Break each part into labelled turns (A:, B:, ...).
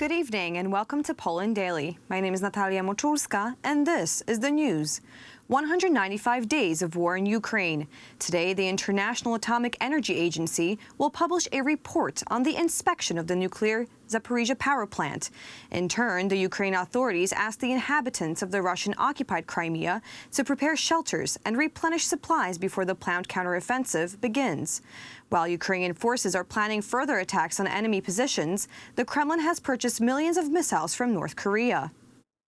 A: Good evening and welcome to Poland Daily. My name is Natalia Moczulska and this is the news. 195 days of war in Ukraine. Today, the International Atomic Energy Agency will publish a report on the inspection of the nuclear Zaporizhzhia power plant. In turn, the Ukrainian authorities asked the inhabitants of the Russian-occupied Crimea to prepare shelters and replenish supplies before the planned counteroffensive begins. While Ukrainian forces are planning further attacks on enemy positions, the Kremlin has purchased millions of missiles from North Korea.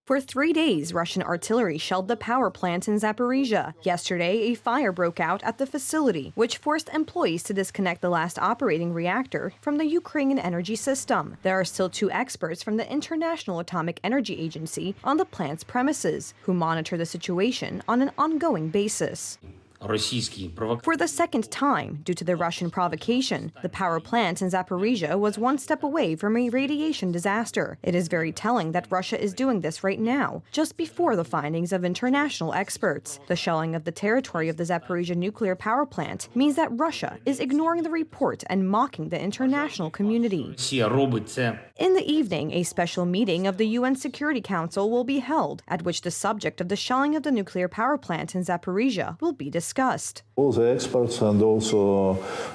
A: For 3 days, Russian artillery shelled the power plant in Zaporizhzhia. Yesterday, a fire broke out at the facility, which forced employees to disconnect the last operating reactor from the Ukrainian energy system. There are still 2 experts from the International Atomic Energy Agency on the plant's premises, who monitor the situation on an ongoing basis. For the second time, due to the Russian provocation, the power plant in Zaporizhzhia was one step away from a radiation disaster. It is very telling that Russia is doing this right now, just before the findings of international experts. The shelling of the territory of the Zaporizhzhia nuclear power plant means that Russia is ignoring the report and mocking the international community. In the evening, a special meeting of the UN Security Council will be held, at which the subject of the shelling of the nuclear power plant in Zaporizhzhia will be discussed.
B: All the experts and also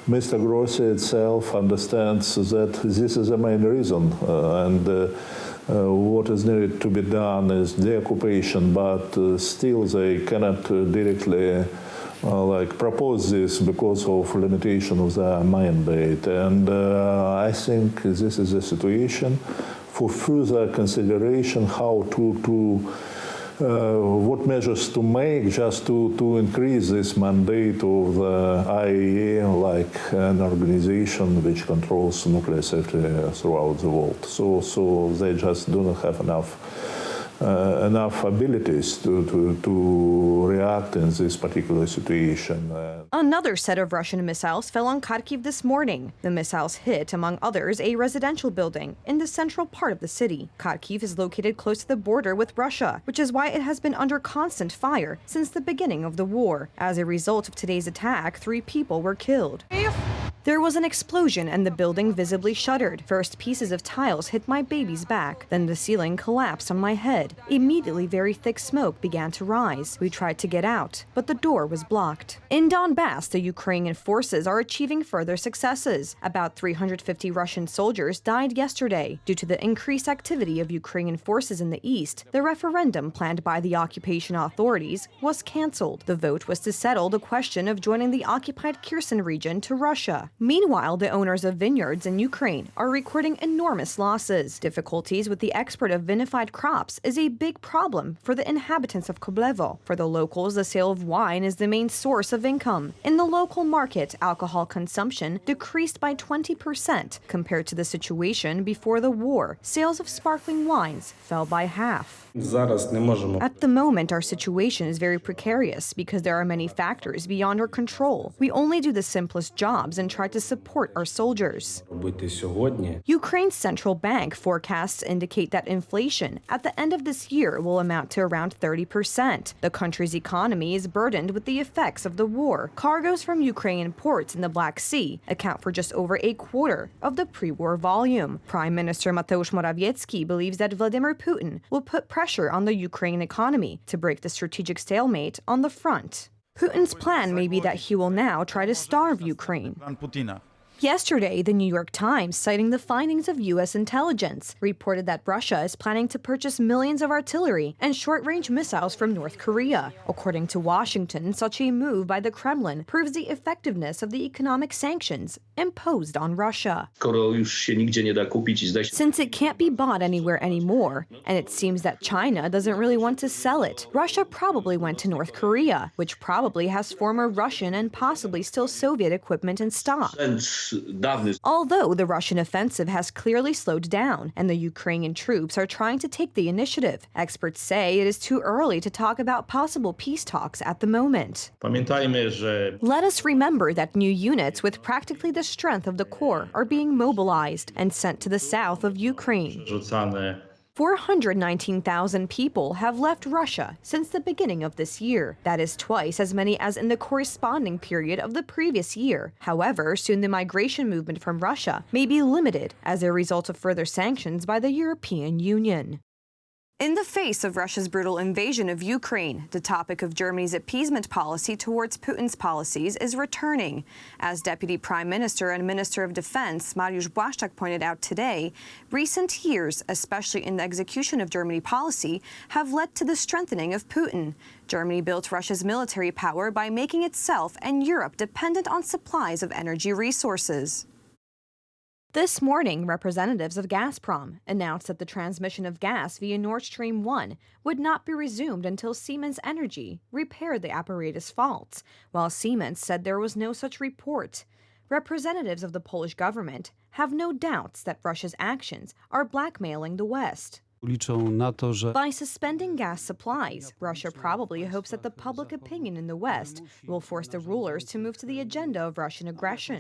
B: Mr. Grossi itself understands that this is the main reason, and what is needed to be done is the occupation, but still they cannot directly propose this because of limitation of the mandate. And I think this is the situation for further consideration how to what measures to make just to increase this mandate of the IAEA, like an organization which controls nuclear safety throughout the world. So they just do not have enough abilities to react in this particular situation.
A: Another set of Russian missiles fell on Kharkiv this morning. The missiles hit, among others, a residential building in the central part of the city. Kharkiv is located close to the border with Russia, which is why it has been under constant fire since the beginning of the war. As a result of today's attack, 3 people were killed. There was an explosion and the building visibly shuddered. First, pieces of tiles hit my baby's back. Then the ceiling collapsed on my head. Immediately, very thick smoke began to rise. We tried to get out, but the door was blocked. In Donbass, the Ukrainian forces are achieving further successes. About 350 Russian soldiers died yesterday. Due to the increased activity of Ukrainian forces in the east, the referendum planned by the occupation authorities was cancelled. The vote was to settle the question of joining the occupied Kherson region to Russia. Meanwhile, the owners of vineyards in Ukraine are recording enormous losses. Difficulties with the export of vinified crops is a big problem for the inhabitants of Koblevo. For the locals, the sale of wine is the main source of income. In the local market, alcohol consumption decreased by 20% compared to the situation before the war. Sales of sparkling wines fell by half. At the moment, our situation is very precarious because there are many factors beyond our control. We only do the simplest jobs and try to support our soldiers. Ukraine's central bank forecasts indicate that inflation at the end of this year will amount to around 30%. The country's economy is burdened with the effects of the war. Cargoes from Ukrainian ports in the Black Sea account for just over a quarter of the pre-war volume. Prime Minister Mateusz Morawiecki believes that Vladimir Putin will put pressure on the Ukrainian economy to break the strategic stalemate on the front. Putin's plan may be that he will now try to starve Ukraine. Yesterday, the New York Times, citing the findings of U.S. intelligence, reported that Russia is planning to purchase millions of artillery and short-range missiles from North Korea. According to Washington, such a move by the Kremlin proves the effectiveness of the economic sanctions imposed on Russia. Since it can't be bought anywhere anymore, and it seems that China doesn't really want to sell it, Russia probably went to North Korea, which probably has former Russian and possibly still Soviet equipment in stock. Although the Russian offensive has clearly slowed down and the Ukrainian troops are trying to take the initiative, experts say it is too early to talk about possible peace talks at the moment. Let us remember that new units with practically the strength of the core are being mobilized and sent to the south of Ukraine. 419,000 people have left Russia since the beginning of this year. That is twice as many as in the corresponding period of the previous year. However, soon the migration movement from Russia may be limited as a result of further sanctions by the European Union. In the face of Russia's brutal invasion of Ukraine, the topic of Germany's appeasement policy towards Putin's policies is returning. As Deputy Prime Minister and Minister of Defense Mariusz Błaszczak pointed out today, recent years, especially in the execution of Germany policy, have led to the strengthening of Putin. Germany built Russia's military power by making itself and Europe dependent on supplies of energy resources. This morning, representatives of Gazprom announced that the transmission of gas via Nord Stream 1 would not be resumed until Siemens Energy repaired the apparatus faults, while Siemens said there was no such report. Representatives of the Polish government have no doubts that Russia's actions are blackmailing the West. By suspending gas supplies, Russia probably hopes that the public opinion in the West will force the rulers to move to the agenda of Russian aggression.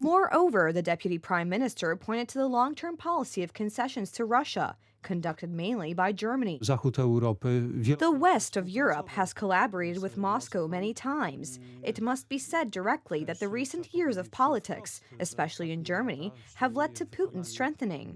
A: Moreover, the Deputy Prime Minister pointed to the long-term policy of concessions to Russia, conducted mainly by Germany. The West of Europe has collaborated with Moscow many times. It must be said directly that the recent years of politics, especially in Germany, have led to Putin's strengthening.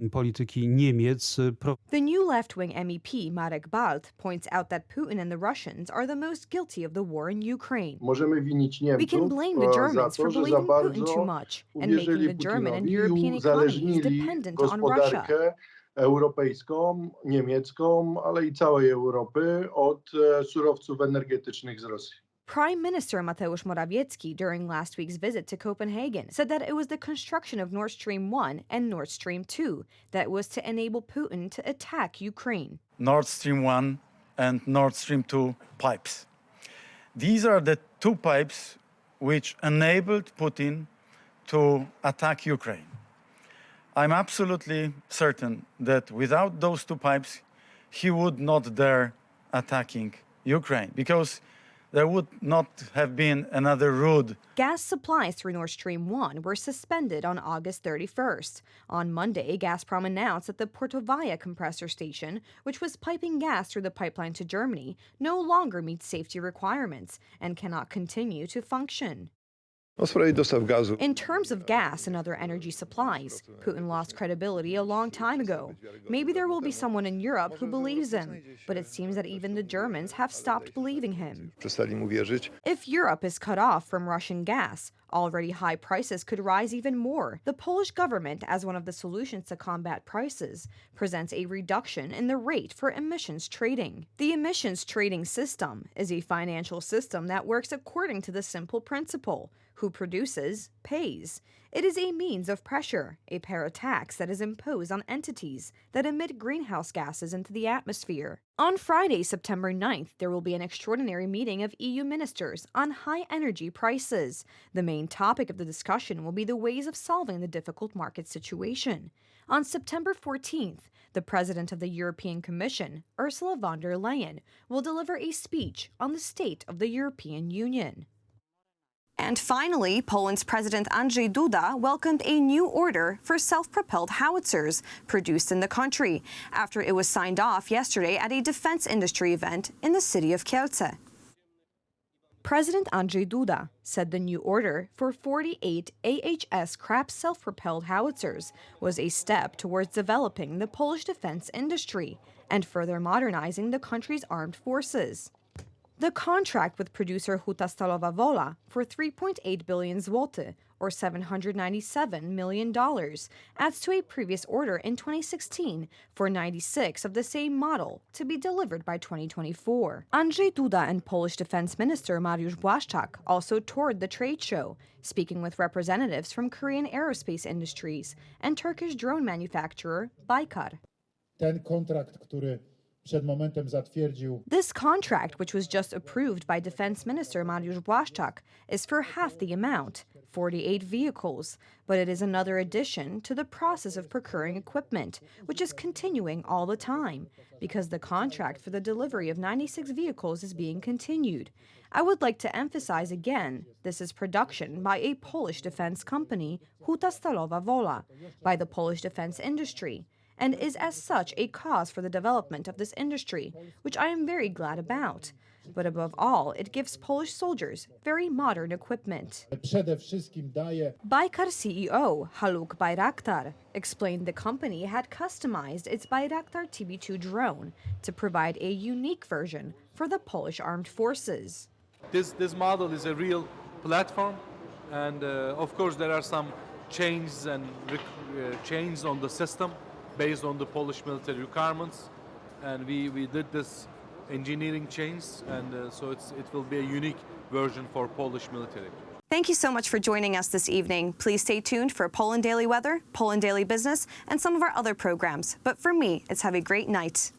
A: The new left-wing MEP Marek Balt points out that Putin and the Russians are the most guilty of the war in Ukraine. We can blame the Germans for believing Putin too much and making the German and European economies dependent on Russia.
C: Europejską, niemiecką, ale i całej Europy od surowców energetycznych z Rosji.
A: Prime Minister Mateusz Morawiecki, during last week's visit to Copenhagen, said that it was the construction of Nord Stream 1 and Nord Stream 2 that was to enable Putin to attack Ukraine.
D: Nord Stream 1 and Nord Stream 2 pipes. These are the two pipes which enabled Putin to attack Ukraine. I'm absolutely certain that without those two pipes, he would not dare attacking Ukraine, because there would not have been another route.
A: Gas supplies through Nord Stream 1 were suspended on August 31st. On Monday, Gazprom announced that the Portovaya compressor station, which was piping gas through the pipeline to Germany, no longer meets safety requirements and cannot continue to function. In terms of gas and other energy supplies, Putin lost credibility a long time ago. Maybe there will be someone in Europe who believes him, but it seems that even the Germans have stopped believing him. If Europe is cut off from Russian gas, already high prices could rise even more. The Polish government, as one of the solutions to combat prices, presents a reduction in the rate for emissions trading. The emissions trading system is a financial system that works according to the simple principle: who produces, pays. It is a means of pressure, a para-tax that is imposed on entities that emit greenhouse gases into the atmosphere. On Friday, September 9th, there will be an extraordinary meeting of EU ministers on high energy prices. The main topic of the discussion will be the ways of solving the difficult market situation. On September 14th, the President of the European Commission, Ursula von der Leyen, will deliver a speech on the state of the European Union. And finally, Poland's President Andrzej Duda welcomed a new order for self-propelled howitzers produced in the country after it was signed off yesterday at a defense industry event in the city of Kielce. President Andrzej Duda said the new order for 48 AHS Krebs self-propelled howitzers was a step towards developing the Polish defense industry and further modernizing the country's armed forces. The contract with producer Huta Stalowa Wola for 3.8 billion zloty, or $797 million, adds to a previous order in 2016 for 96 of the same model to be delivered by 2024. Andrzej Duda and Polish Defense Minister Mariusz Błaszczak also toured the trade show, speaking with representatives from Korean aerospace industries and Turkish drone manufacturer Baykar. This contract, which was just approved by Defense Minister Mariusz Błaszczak, is for half the amount, 48 vehicles, but it is another addition to the process of procuring equipment, which is continuing all the time, because the contract for the delivery of 96 vehicles is being continued. I would like to emphasize again, this is production by a Polish defense company, Huta Stalowa Wola, by the Polish defense industry. and is as such a cause for the development of this industry, which I am very glad about. But above all, it gives Polish soldiers very modern equipment.
E: Przede wszystkim daje
A: Baykar CEO Haluk Bayraktar explained the company had customized its Bayraktar TB2 drone to provide a unique version for the Polish armed forces.
F: This model is a real platform, and of course there are some changes and changes on the system based on the Polish military requirements, and we did this engineering change, and so it will be a unique version for Polish military.
A: Thank you so much for joining us this evening. Please stay tuned for Poland Daily Weather, Poland Daily Business, and some of our other programs. But for me, it's have a great night.